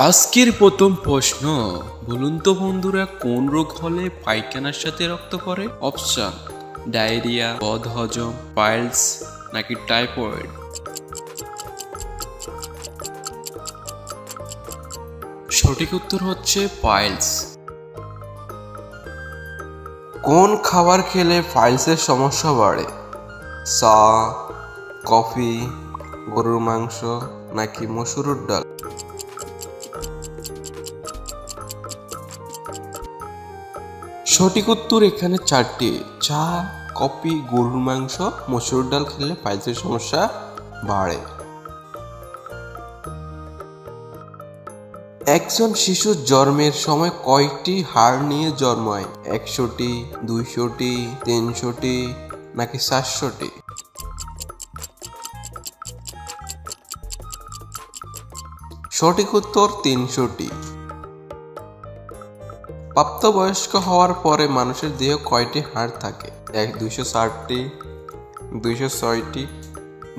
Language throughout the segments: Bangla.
আজকের প্রথম প্রশ্ন, বলুন তো বন্ধুরা, কোন রোগ হলে পায়খানার সাথে রক্ত পড়ে? অপশন: ডায়রিয়া, বদহজম, পাইলস নাকি টাইফয়েড। সঠিক উত্তর হচ্ছে পাইলস। কোন খাবার খেলে পাইলসের সমস্যা বাড়ে? চা, কফি, গরুর মাংস নাকি মসুরের ডাল? সঠিক উত্তর এখানে চারটি: চা, কফি, গরুর মাংস, মসুর ডাল খেলে পাইলসের সমস্যা বাড়ে। একজন শিশু জন্মের সময় কয়টি হাড় নিয়ে জন্মায়? 100টি, 200টি, 300টি নাকি 400টি? সঠিক উত্তর 300টি। প্রাপ্তবয়স্ক হওয়ার পরে মানুষের দেহে কয়টি হাড় থাকে? 204টি, 206টি,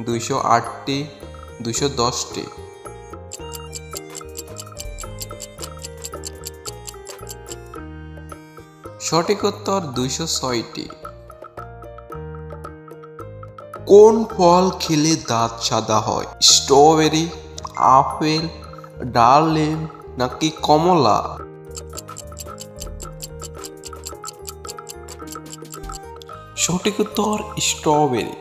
208টি, 210টি? সঠিক উত্তর 206টি। কোন ফল খেলে দাঁত সাদা হয়? স্ট্রবেরি, আপেল, ডালিম নাকি কমলা? সঠিক উত্তর স্ট্রবেরি।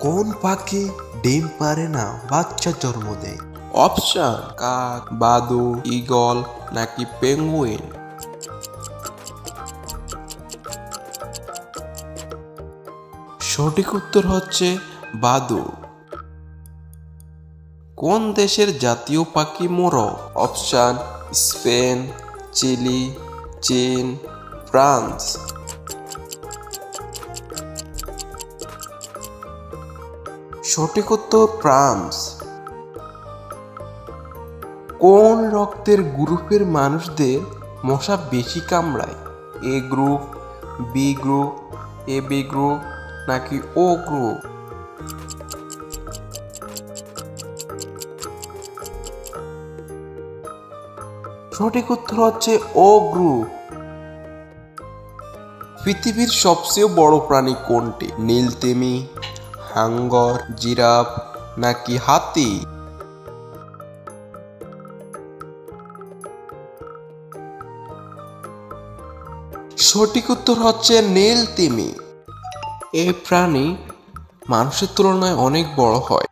কোন পাখি ডিম পারে না, বাচ্চা জন্ম দেয়? অপশন: কাক, বাদুড়, ঈগল নাকি পেঙ্গুইন? সঠিক উত্তর হচ্ছে বাদুড়। কোন দেশের জাতীয় পাখি মোরগ? অপশন: স্পেন, চিলি, চীন, ফ্রান্স? সঠিক উত্তর ফ্রান্স। কোন রক্তের গ্রুপের মানুষদের মশা বেশি কামড়ায়? এ group, B group, A B group নাকি ও গ্রুপ? সঠিক উত্তর হচ্ছে ও গ্রুপ। পৃথিবীর সবচেয়ে বড় প্রাণী কোনটি? নীলতিমি, হাঙ্গর, জিরাফ নাকি হাতি? সঠিক উত্তর হচ্ছে নীলতিমি। এই প্রাণী মানুষের তুলনায় অনেক বড় হয়।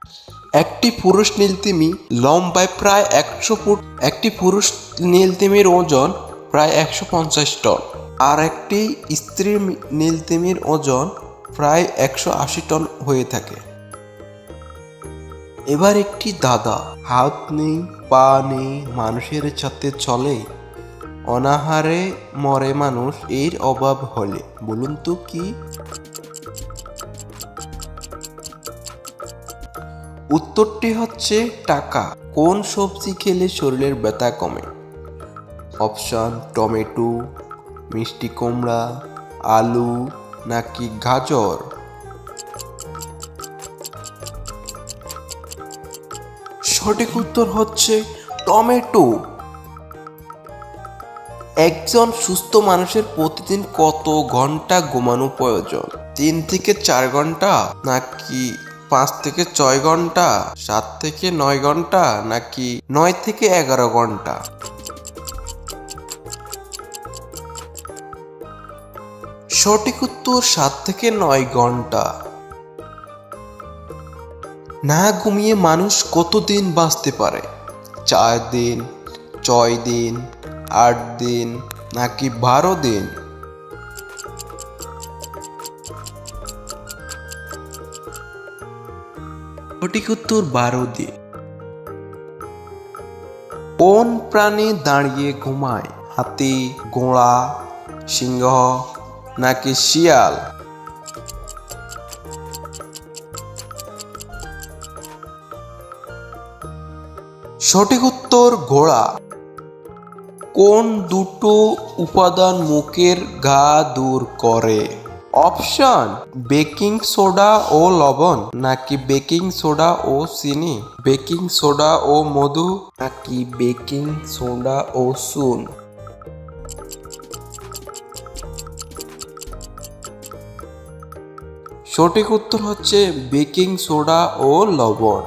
একটি পুরুষ নীলতিমি লম্বায় প্রায় 100 ফুট। একটি পুরুষ নীলতিমির ওজন প্রায় 150 টন, আর একটি স্ত্রী নীলতিমির ওজন প্রায় 180 টন হয়ে থাকে। এবার একটি দাদা, হাত নেই, পা নেই, মানুষের সাথে চলে, অনাহারে মরে মানুষ, এর অভাব হলে, বলুন তো কি? উত্তরটি হচ্ছে টাকা। কোন সবজি খেলে শরীরের ব্যথা কমে? অপশন: টমেটো, মিষ্টি কুমড়া, আলু নাকি গাজর? সঠিক উত্তর হচ্ছে টমেটো। একজন সুস্থ মানুষের প্রতিদিন কত ঘন্টা ঘুমানো প্রয়োজন? 3 থেকে 4 ঘন্টা নাকি 5 থেকে 6 ঘন্টা, 7 থেকে 9 ঘন্টা নাকি 9 থেকে 11 ঘন্টা? সঠিক উত্তর 7 থেকে 9 ঘন্টা। না ঘুমিয়ে মানুষ কতদিন বাঁচতে পারে? 4 দিন, 6 দিন, 8 দিন নাকি 12 দিন? সঠিক উত্তর 12 দিন। কোন প্রাণী দাঁড়িয়ে ঘুমায়? হাতি, ঘোড়া, সিংহ নাকি শিয়াল? সঠিক উত্তর ঘোড়া। কোন দুটো উপাদান মুখের ঘা দূর করে? অপশন বেকিং সোডা ও লবণ নাকি বেকিং সোডা ও চিনি, বেকিং সোডা ও মধু নাকি বেকিং সোডা ও চুন। সঠিক উত্তর হচ্ছে বেকিং সোডা ও লবণ।